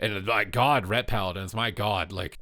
And my God, Ret Paladins, my God, like,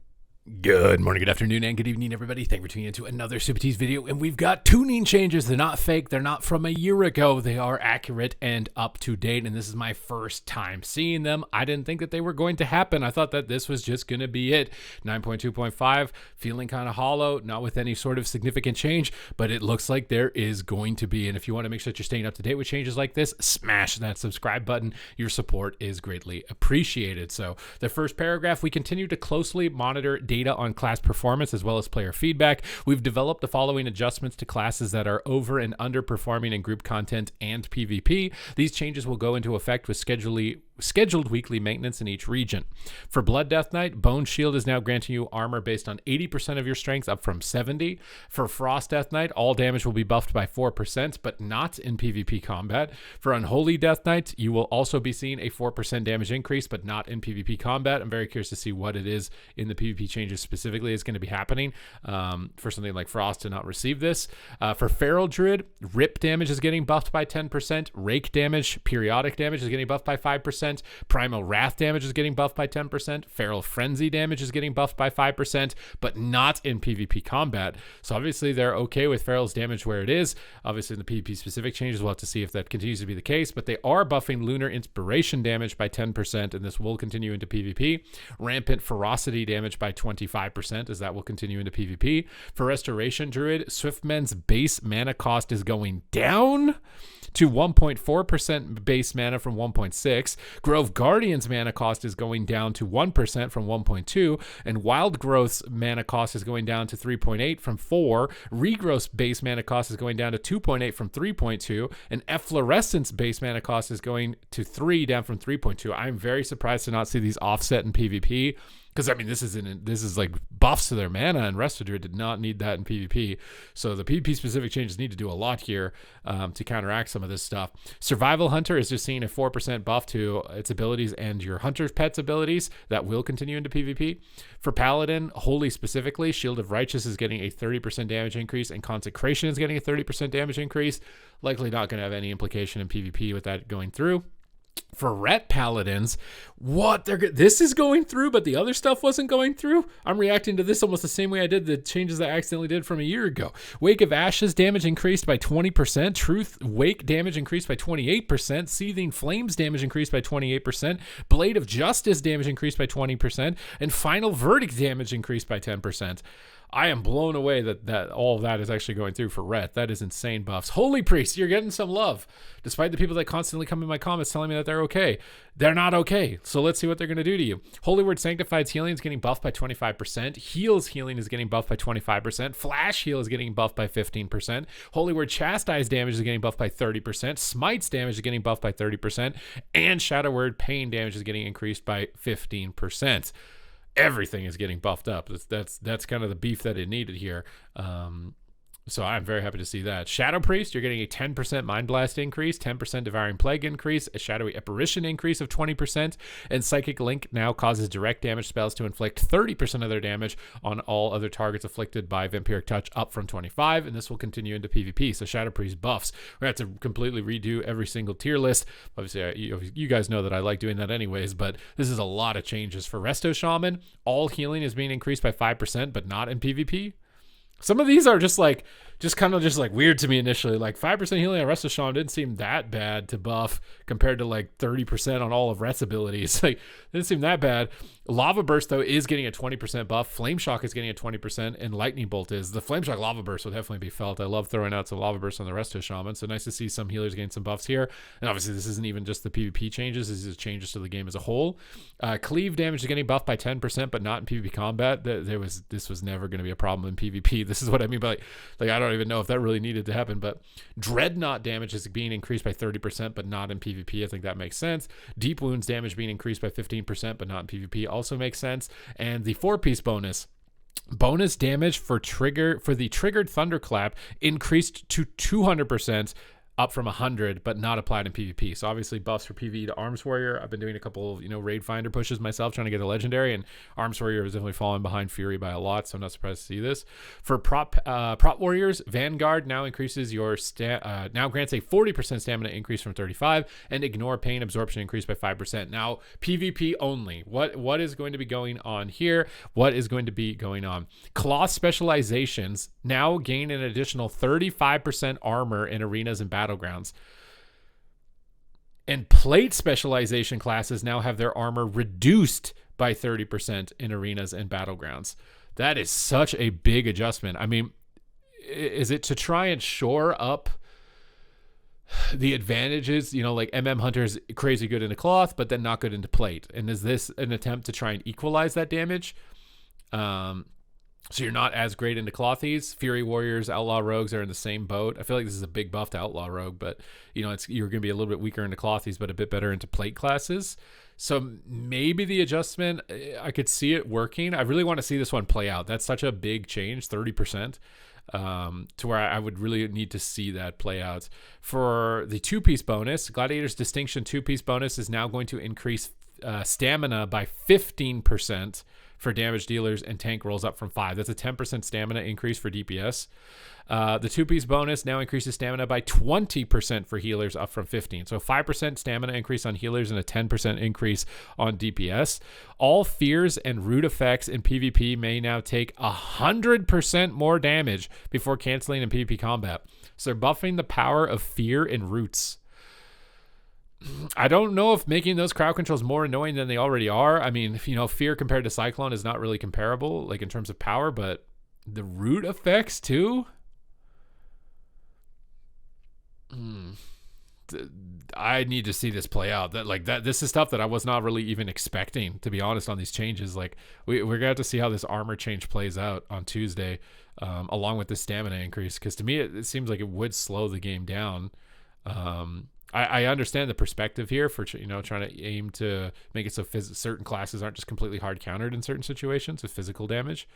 good morning, good afternoon, and good evening, everybody. Thank you for tuning into another Supatease video. And we've got tuning changes. They're not fake. They're not from a year ago. They are accurate and up to date. And this is my first time seeing them. I didn't think that they were going to happen. I thought that this was just going to be it. 9.2.5, feeling kind of hollow, not with any sort of significant change, but it looks like there is going to be. And if you want to make sure that you're staying up to date with changes like this, smash that subscribe button. Your support is greatly appreciated. So the first paragraph, we continue to closely monitor data on class performance as well as player feedback. We've developed the following adjustments to classes that are over and underperforming in group content and PvP. These changes will go into effect with scheduled weekly maintenance in each region. For Blood Death Knight, Bone Shield is now granting you armor based on 80% of your strength, up from 70. For Frost Death Knight, all damage will be buffed by 4%, but not in PvP combat. For Unholy Death Knight, you will also be seeing a 4% damage increase, but not in PvP combat. I'm very curious to see what it is in the PvP changes specifically is going to be happening for something like Frost to not receive this. For Feral Druid, Rip damage is getting buffed by 10%. Rake damage, periodic damage is getting buffed by 5%. Primal Wrath damage is getting buffed by 10%. Feral Frenzy damage is getting buffed by 5%, but not in PvP combat. So obviously they're okay with Feral's damage where it is. Obviously in the PvP specific changes, we'll have to see if that continues to be the case, but they are buffing Lunar Inspiration damage by 10%, and this will continue into PvP. Rampant Ferocity damage by 25%, as that will continue into PvP. For Restoration Druid, Swiftmen's base mana cost is going down to 1.4% base mana from 1.6. Grove Guardian's mana cost is going down to 1% from 1.2, and Wild Growth's mana cost is going down to 3.8 from 4. Regrowth's base mana cost is going down to 2.8 from 3.2, and Efflorescence base mana cost is going to 3 down from 3.2. I'm very surprised to not see these offset in PvP. Because, I mean, this is like buffs to their mana, and Restoder did not need that in PvP. So the PvP-specific changes need to do a lot here to counteract some of this stuff. Survival Hunter is just seeing a 4% buff to its abilities and your Hunter's Pet's abilities. That will continue into PvP. For Paladin, Holy specifically, Shield of Righteous is getting a 30% damage increase, and Consecration is getting a 30% damage increase. Likely not going to have any implication in PvP with that going through. For Ret Paladins, this is going through, but the other stuff wasn't going through. I'm reacting to this almost the same way I did the changes I accidentally did from a year ago. Wake of Ashes damage increased by 20%. Truth Wake damage increased by 28%. Seething Flames damage increased by 28%. Blade of Justice damage increased by 20%. And Final Verdict damage increased by 10%. I am blown away that all of that is actually going through for Ret. That is insane buffs. Holy Priest, you're getting some love. Despite the people that constantly come in my comments telling me that they're okay. They're not okay. So let's see what they're going to do to you. Holy Word Sanctified's healing is getting buffed by 25%. Heal's healing is getting buffed by 25%. Flash heal is getting buffed by 15%. Holy Word Chastise damage is getting buffed by 30%. Smite's damage is getting buffed by 30%. And Shadow Word Pain damage is getting increased by 15%. Everything is getting buffed up. That's kind of the beef that it needed here. So I'm very happy to see that. Shadow Priest, you're getting a 10% Mind Blast increase, 10% Devouring Plague increase, a Shadowy Apparition increase of 20%, and Psychic Link now causes direct damage spells to inflict 30% of their damage on all other targets afflicted by Vampiric Touch, up from 25, and this will continue into PvP. So Shadow Priest buffs. We have to completely redo every single tier list. Obviously, you guys know that I like doing that anyways, but this is a lot of changes. For Resto Shaman, all healing is being increased by 5%, but not in PvP. Some of these are just kind of weird to me initially. Like 5% healing on Resto Shaman didn't seem that bad to buff compared to like 30% on all of Ret's abilities. Like, didn't seem that bad. Lava Burst, though, is getting a 20% buff. Flame Shock is getting a 20%, and Lightning Bolt is. The Flame Shock Lava Burst will definitely be felt. I love throwing out some Lava Burst on the Resto Shaman, so nice to see some healers gain some buffs here. And obviously, this isn't even just the PvP changes. This is changes to the game as a whole. Cleave damage is getting buffed by 10%, but not in PvP combat. This was never going to be a problem in PvP. This is what I mean by like I don't even know if that really needed to happen, but Dreadnought damage is being increased by 30%, but not in PvP. I think that makes sense. Deep Wounds damage being increased by 15%, but not in PvP also makes sense. And the 4-piece bonus damage for the triggered Thunderclap increased to 200%. up from 100, but not applied in PvP. So obviously buffs for PvE to Arms Warrior. I've been doing a couple of, Raid Finder pushes myself trying to get a legendary, and Arms Warrior is definitely falling behind Fury by a lot, so I'm not surprised to see this. For prop warriors, Vanguard now increases your now grants a 40% stamina increase from 35, and Ignore Pain Absorption increased by 5%. Now PvP only. What is going to be going on here? What is going to be going on? Cloth specializations now gain an additional 35% armor in arenas and battlegrounds. And plate specialization classes now have their armor reduced by 30% in arenas and battlegrounds. That is such a big adjustment. I mean, is it to try and shore up the advantages, like Hunter's crazy good into cloth, but then not good into plate? And is this an attempt to try and equalize that damage? So you're not as great into clothies. Fury Warriors, Outlaw Rogues are in the same boat. I feel like this is a big buff to Outlaw Rogue, but you're going to be a little bit weaker into clothies, but a bit better into plate classes. So maybe the adjustment, I could see it working. I really want to see this one play out. That's such a big change, 30%, to where I would really need to see that play out. For the 2-piece bonus, Gladiator's Distinction 2-piece bonus is now going to increase stamina by 15% for damage dealers, and tank rolls up from 5. That's a 10% stamina increase for DPS. The 2-piece bonus now increases stamina by 20% for healers, up from 15. So 5% stamina increase on healers and a 10% increase on DPS. All fears and root effects in PvP may now take 100% more damage before canceling in PvP combat. So they're buffing the power of fear and roots. I don't know if making those crowd controls more annoying than they already are. I mean, fear compared to Cyclone is not really comparable, like in terms of power, but the root effects too. I need to see this play out. This is stuff that I was not really even expecting, to be honest, on these changes. Like we're gonna have to see how this armor change plays out on Tuesday, along with the stamina increase. Because to me, it seems like it would slow the game down. I understand the perspective here for trying to aim to make it so certain classes aren't just completely hard countered in certain situations with physical damage,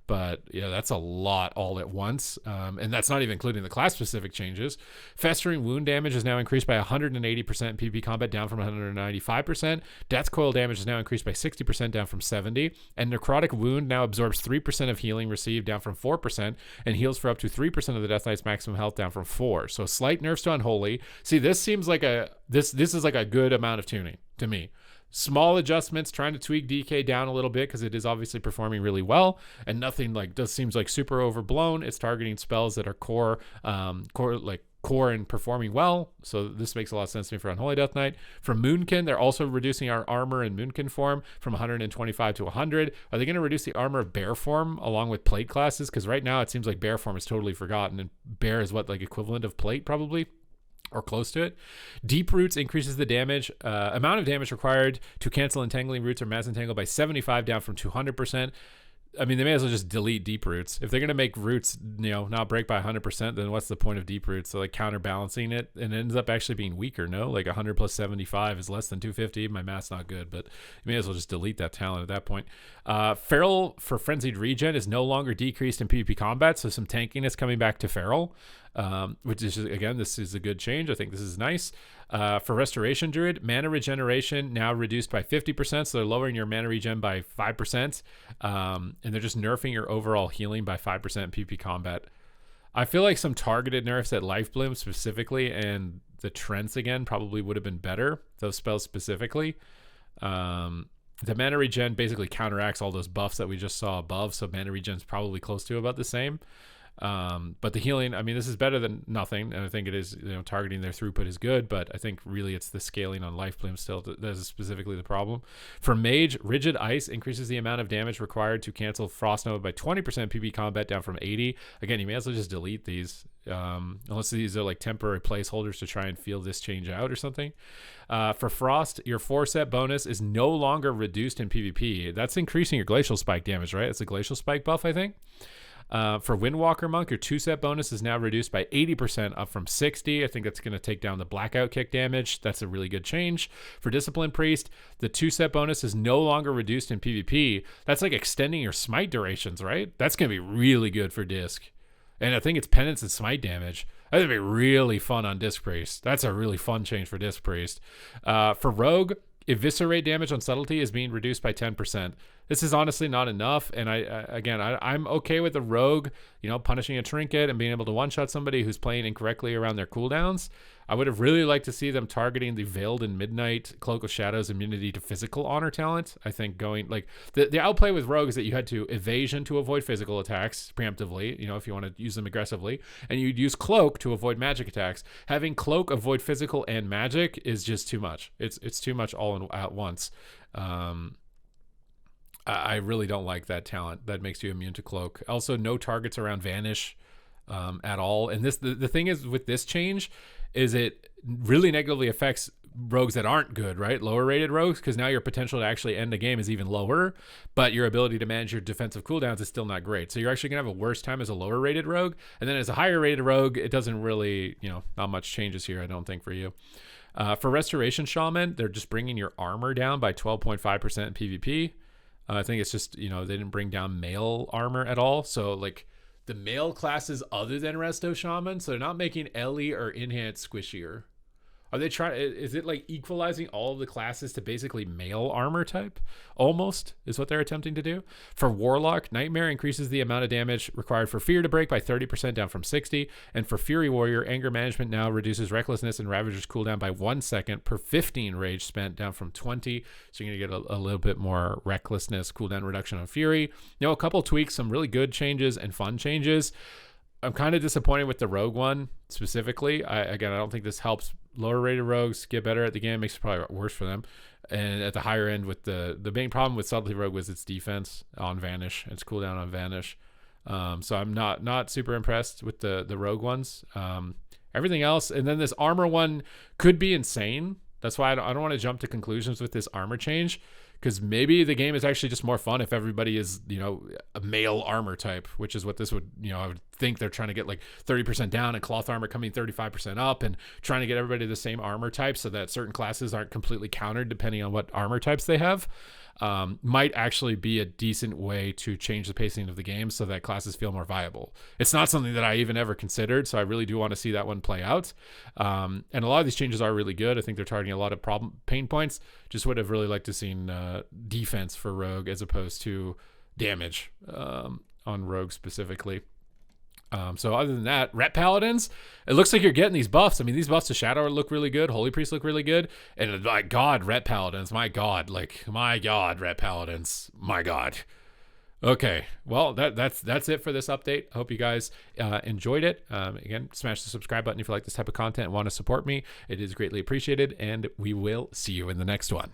but yeah, that's a lot all at once, and that's not even including the class specific changes. Festering wound damage is now increased by 180% in PvP combat, down from 195%. Death coil damage is now increased by 60%, down from 70%, and necrotic wound now absorbs 3% of healing received, down from 4%, and heals for up to 3% of the Death Knight's maximum health, down from 4%. So slight nerfs to Unholy. See, this seems like this is like a good amount of tuning to me. Small adjustments, trying to tweak DK down a little bit because it is obviously performing really well, and nothing seems like super overblown. It's targeting spells that are core and performing well. So this makes a lot of sense to me for Unholy Death Knight. For Moonkin, they're also reducing our armor in Moonkin form from 125 to 100. Are they going to reduce the armor of Bear form along with plate classes? Because right now it seems like Bear form is totally forgotten, and Bear is equivalent of plate probably, or close to it. Deep Roots increases the damage amount of damage required to cancel Entangling Roots or Mass Entangle by 75, down from 200%. I mean, they may as well just delete Deep Roots. If they're going to make Roots, not break by 100%, then what's the point of Deep Roots? So counterbalancing it, and it ends up actually being weaker, no? 100 plus 75 is less than 250. My math's not good, but you may as well just delete that talent at that point. Feral for Frenzied Regen is no longer decreased in PvP combat, so some tankiness coming back to Feral, which is, again, this is a good change. I think this is nice. For Restoration Druid, mana regeneration now reduced by 50%, so they're lowering your mana regen by 5%, and they're just nerfing your overall healing by 5% in PvP combat. I feel like some targeted nerfs at Life Bloom specifically, and the Trents again probably would have been better, those spells specifically. The mana regen basically counteracts all those buffs that we just saw above, so mana regen is probably close to about the same. But the healing, I mean, this is better than nothing, and I think it is, targeting their throughput is good, but I think really it's the scaling on Life Bloom still that is specifically the problem. For Mage, Rigid Ice increases the amount of damage required to cancel Frost Nova by 20% PvP combat, down from 80. Again, you may as well just delete these, unless these are temporary placeholders to try and feel this change out or something. For Frost, your 4-set bonus is no longer reduced in PvP. That's increasing your Glacial Spike damage, right? It's a Glacial Spike buff, I think. For Windwalker Monk, your 2-set bonus is now reduced by 80%, up from 60. I think that's going to take down the Blackout Kick damage. That's a really good change. For Discipline Priest, the 2-set bonus is no longer reduced in PvP. That's extending your smite durations, right? That's going to be really good for Disc. And I think it's penance and smite damage. That'd be really fun on Disc Priest. That's a really fun change for Disc Priest. For Rogue, eviscerate damage on subtlety is being reduced by 10%. This is honestly not enough, and I'm okay with the Rogue, punishing a trinket and being able to one-shot somebody who's playing incorrectly around their cooldowns. I would have really liked to see them targeting the Veiled in Midnight Cloak of Shadows immunity to physical honor talent. I think going like the outplay with Rogue is that you had to evasion to avoid physical attacks preemptively, if you want to use them aggressively, and you'd use Cloak to avoid magic attacks. Having Cloak avoid physical and magic is just too much. It's too much all at once. I really don't like that talent that makes you immune to Cloak. Also, no targets around Vanish at all. And the thing is with this change is it really negatively affects rogues that aren't good, right? Lower rated rogues, because now your potential to actually end a game is even lower, but your ability to manage your defensive cooldowns is still not great. So you're actually going to have a worse time as a lower rated rogue. And then as a higher rated rogue, it doesn't really, not much changes here, I don't think, for you. For Restoration Shaman, they're just bringing your armor down by 12.5% in PvP. I think it's just, they didn't bring down male armor at all. So like the male classes other than Resto Shaman, so they're not making Ellie or Enhance squishier. Are they trying? Is it like equalizing all of the classes to basically male armor type? Almost is what they're attempting to do. For Warlock, Nightmare increases the amount of damage required for Fear to break by 30% down from 60. And for Fury Warrior, Anger Management now reduces Recklessness and Ravager's cooldown by 1 second per 15 rage spent down from 20. So you're going to get a little bit more Recklessness cooldown reduction on Fury. A couple tweaks, some really good changes and fun changes. I'm kind of disappointed with the Rogue one specifically. I don't think this helps lower rated rogues get better at the game. Makes it probably worse for them. And at the higher end, with the main problem with Subtlety Rogue was its defense on Vanish, its cooldown on Vanish. So I'm not super impressed with the Rogue ones. Everything else, and then this armor one could be insane. That's why I don't want to jump to conclusions with this armor change, because maybe the game is actually just more fun if everybody is, a male armor type, which is what this would, I would think they're trying to get like 30% down and cloth armor coming 35% up and trying to get everybody the same armor type so that certain classes aren't completely countered depending on what armor types they have. Might actually be a decent way to change the pacing of the game so that classes feel more viable. It's not something that I even ever considered, so I really do want to see that one play out. And a lot of these changes are really good. I think they're targeting a lot of pain points. Just would have really liked to seen defense for Rogue as opposed to damage on Rogue specifically. So other than that, Ret Paladins, it looks like you're getting these buffs. I mean, these buffs to Shadow look really good. Holy Priest look really good. And my God, Ret Paladins, my God, Ret Paladins, my God. Okay, well, that's it for this update. I hope you guys enjoyed it. Again, smash the subscribe button if you like this type of content and want to support me. It is greatly appreciated, and we will see you in the next one.